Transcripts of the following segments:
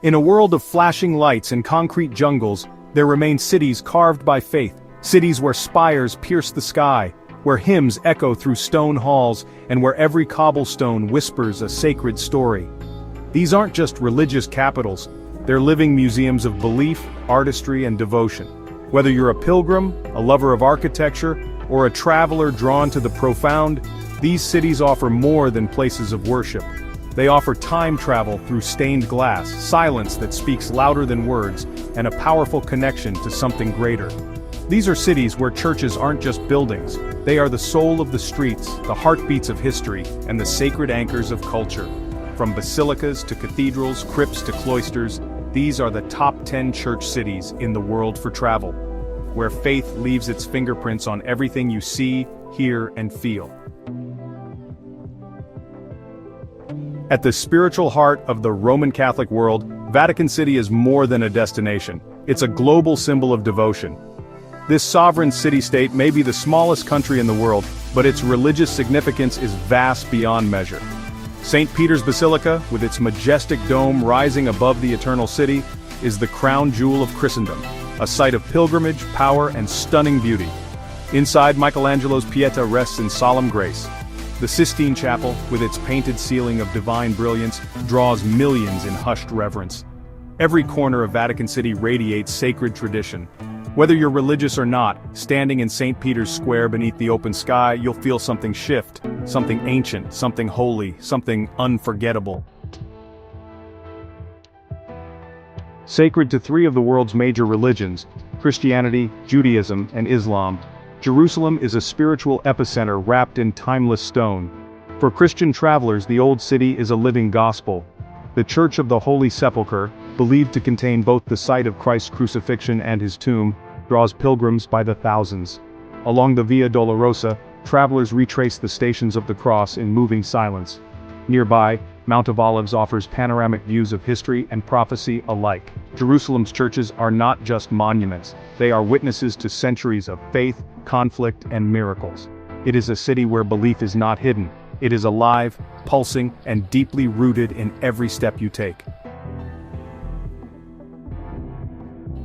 In a world of flashing lights and concrete jungles, there remain cities carved by faith, cities where spires pierce the sky, where hymns echo through stone halls, and where every cobblestone whispers a sacred story. These aren't just religious capitals, they're living museums of belief, artistry, and devotion. Whether you're a pilgrim, a lover of architecture, or a traveler drawn to the profound, these cities offer more than places of worship. They offer time travel through stained glass, silence that speaks louder than words, and a powerful connection to something greater. These are cities where churches aren't just buildings, they are the soul of the streets, the heartbeats of history, and the sacred anchors of culture. From basilicas to cathedrals, crypts to cloisters, these are the top 10 church cities in the world for travel, where faith leaves its fingerprints on everything you see, hear, and feel. At the spiritual heart of the Roman Catholic world, Vatican City is more than a destination. It's a global symbol of devotion. This sovereign city-state may be the smallest country in the world, but its religious significance is vast beyond measure. St. Peter's Basilica, with its majestic dome rising above the Eternal City, is the crown jewel of Christendom, a site of pilgrimage, power, and stunning beauty. Inside, Michelangelo's Pietà rests in solemn grace. The Sistine Chapel, with its painted ceiling of divine brilliance, draws millions in hushed reverence. Every corner of Vatican City radiates sacred tradition. Whether you're religious or not, standing in St. Peter's Square beneath the open sky, you'll feel something shift, something ancient, something holy, something unforgettable. Sacred to three of the world's major religions, Christianity, Judaism, and Islam, Jerusalem is a spiritual epicenter wrapped in timeless stone. For Christian travelers, the Old City is a living gospel. The Church of the Holy Sepulchre, believed to contain both the site of Christ's crucifixion and his tomb, draws pilgrims by the thousands. Along the Via Dolorosa, travelers retrace the Stations of the Cross in moving silence. Nearby, Mount of Olives offers panoramic views of history and prophecy alike. Jerusalem's churches are not just monuments, they are witnesses to centuries of faith, conflict, and miracles. It is a city where belief is not hidden. It is alive, pulsing, and deeply rooted in every step you take.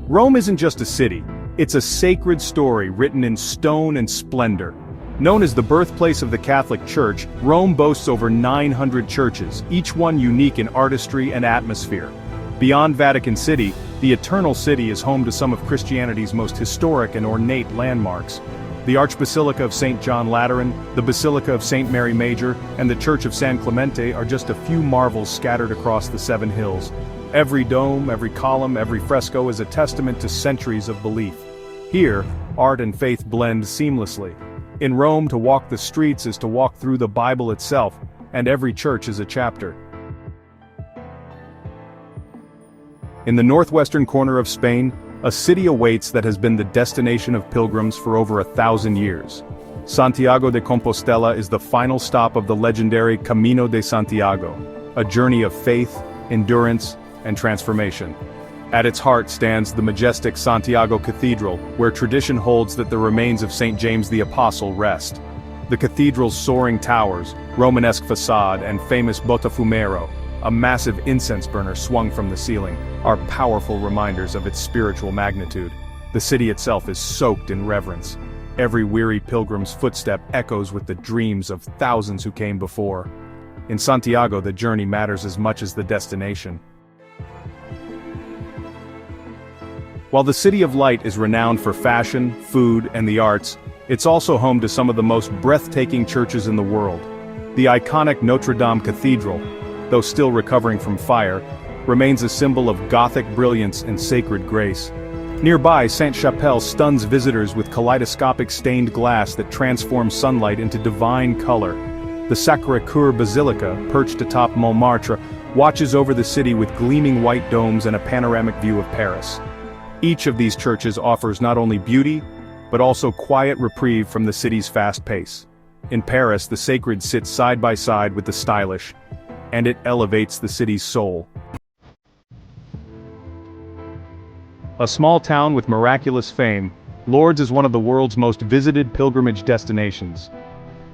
Rome isn't just a city, it's a sacred story written in stone and splendor. Known as the birthplace of the Catholic Church, Rome boasts over 900 churches, each one unique in artistry and atmosphere. Beyond Vatican City, the Eternal City is home to some of Christianity's most historic and ornate landmarks. The Archbasilica of St. John Lateran, the Basilica of St. Mary Major, and the Church of San Clemente are just a few marvels scattered across the Seven Hills. Every dome, every column, every fresco is a testament to centuries of belief. Here, art and faith blend seamlessly. In Rome, to walk the streets is to walk through the Bible itself, and every church is a chapter. In the northwestern corner of Spain, a city awaits that has been the destination of pilgrims for over 1,000 years. Santiago de Compostela is the final stop of the legendary Camino de Santiago, a journey of faith, endurance, and transformation. At its heart stands the majestic Santiago Cathedral, where tradition holds that the remains of St. James the Apostle rest. The cathedral's soaring towers, Romanesque facade, and famous Botafumeiro, a massive incense burner swung from the ceiling, are powerful reminders of its spiritual magnitude. The city itself is soaked in reverence. Every weary pilgrim's footstep echoes with the dreams of thousands who came before. In Santiago, the journey matters as much as the destination. While the City of Light is renowned for fashion, food, and the arts, it's also home to some of the most breathtaking churches in the world. The iconic Notre Dame Cathedral, though still recovering from fire, remains a symbol of Gothic brilliance and sacred grace. Nearby, Sainte-Chapelle stuns visitors with kaleidoscopic stained glass that transforms sunlight into divine color. The Sacré-Cœur Basilica, perched atop Montmartre, watches over the city with gleaming white domes and a panoramic view of Paris. Each of these churches offers not only beauty, but also quiet reprieve from the city's fast pace. In Paris, the sacred sits side by side with the stylish, and it elevates the city's soul. A small town with miraculous fame, Lourdes is one of the world's most visited pilgrimage destinations.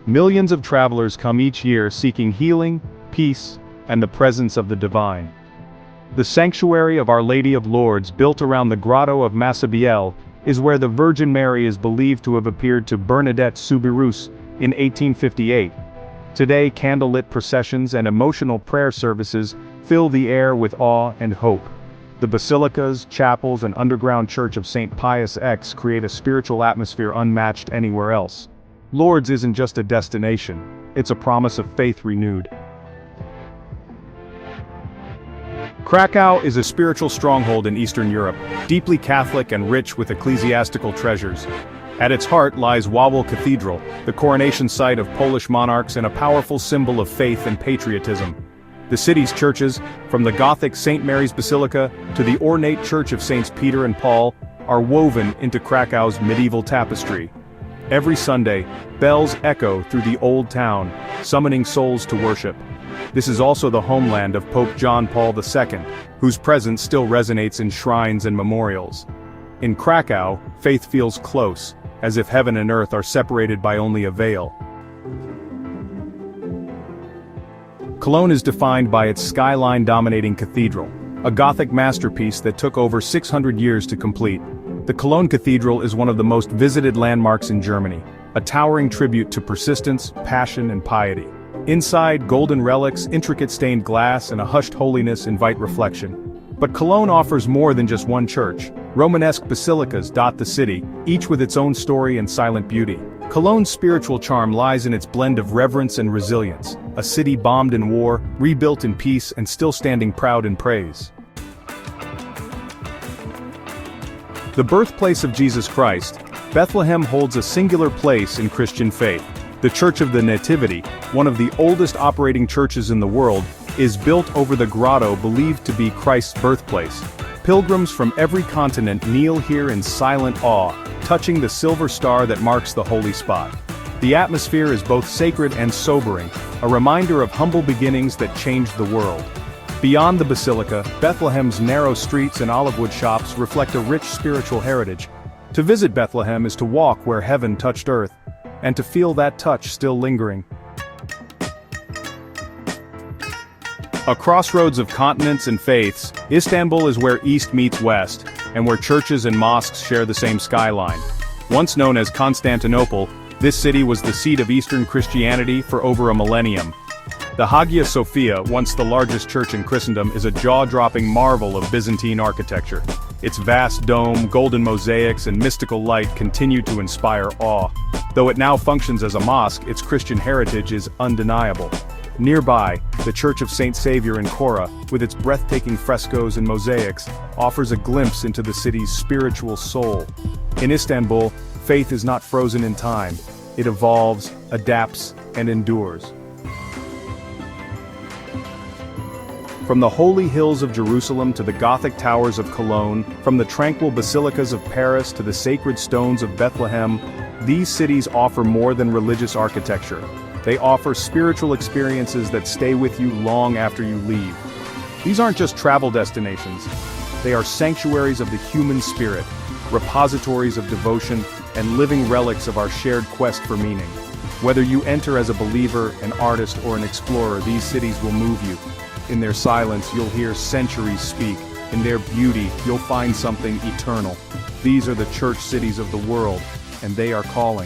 Millions of travelers come each year seeking healing, peace, and the presence of the divine. The sanctuary of Our Lady of Lourdes, built around the Grotto of Massabielle, is where the Virgin Mary is believed to have appeared to Bernadette Soubirous in 1858. Today, candlelit processions and emotional prayer services fill the air with awe and hope. The basilicas, chapels, and underground church of St. Pius X create a spiritual atmosphere unmatched anywhere else. Lourdes isn't just a destination, it's a promise of faith renewed. Krakow is a spiritual stronghold in Eastern Europe, deeply Catholic and rich with ecclesiastical treasures. At its heart lies Cologne Cathedral, the coronation site of Polish monarchs and a powerful symbol of faith and patriotism. The city's churches, from the Gothic St. Mary's Basilica to the ornate Church of Saints Peter and Paul, are woven into Krakow's medieval tapestry. Every Sunday, bells echo through the old town, summoning souls to worship. This is also the homeland of Pope John Paul II, whose presence still resonates in shrines and memorials. In Krakow, faith feels close, as if heaven and earth are separated by only a veil. Cologne is defined by its skyline-dominating cathedral, a Gothic masterpiece that took over 600 years to complete. The Cologne Cathedral is one of the most visited landmarks in Germany, a towering tribute to persistence, passion, and piety. Inside, golden relics, intricate stained glass, and a hushed holiness invite reflection. But Cologne offers more than just one church. Romanesque basilicas dot the city, each with its own story and silent beauty. Cologne's spiritual charm lies in its blend of reverence and resilience, a city bombed in war, rebuilt in peace, and still standing proud in praise. The birthplace of Jesus Christ, Bethlehem holds a singular place in Christian faith. The Church of the Nativity, one of the oldest operating churches in the world, is built over the grotto believed to be Christ's birthplace. Pilgrims from every continent kneel here in silent awe, touching the silver star that marks the holy spot. The atmosphere is both sacred and sobering, a reminder of humble beginnings that changed the world. Beyond the basilica, Bethlehem's narrow streets and olive wood shops reflect a rich spiritual heritage. To visit Bethlehem is to walk where heaven touched earth, and to feel that touch still lingering. A crossroads of continents and faiths, Istanbul is where East meets West, and where churches and mosques share the same skyline. Once known as Constantinople, this city was the seat of Eastern Christianity for over a millennium. The Hagia Sophia, once the largest church in Christendom, is a jaw-dropping marvel of Byzantine architecture. Its vast dome, golden mosaics, and mystical light continue to inspire awe. Though it now functions as a mosque, its Christian heritage is undeniable. Nearby, the Church of St. Saviour in Kora, with its breathtaking frescoes and mosaics, offers a glimpse into the city's spiritual soul. In Istanbul, faith is not frozen in time. It evolves, adapts, and endures. From the holy hills of Jerusalem to the Gothic towers of Cologne, from the tranquil basilicas of Paris to the sacred stones of Bethlehem, these cities offer more than religious architecture. They offer spiritual experiences that stay with you long after you leave. These aren't just travel destinations. They are sanctuaries of the human spirit, repositories of devotion, and living relics of our shared quest for meaning. Whether you enter as a believer, an artist, or an explorer, these cities will move you. In their silence, you'll hear centuries speak. In their beauty, you'll find something eternal. These are the church cities of the world, and they are calling.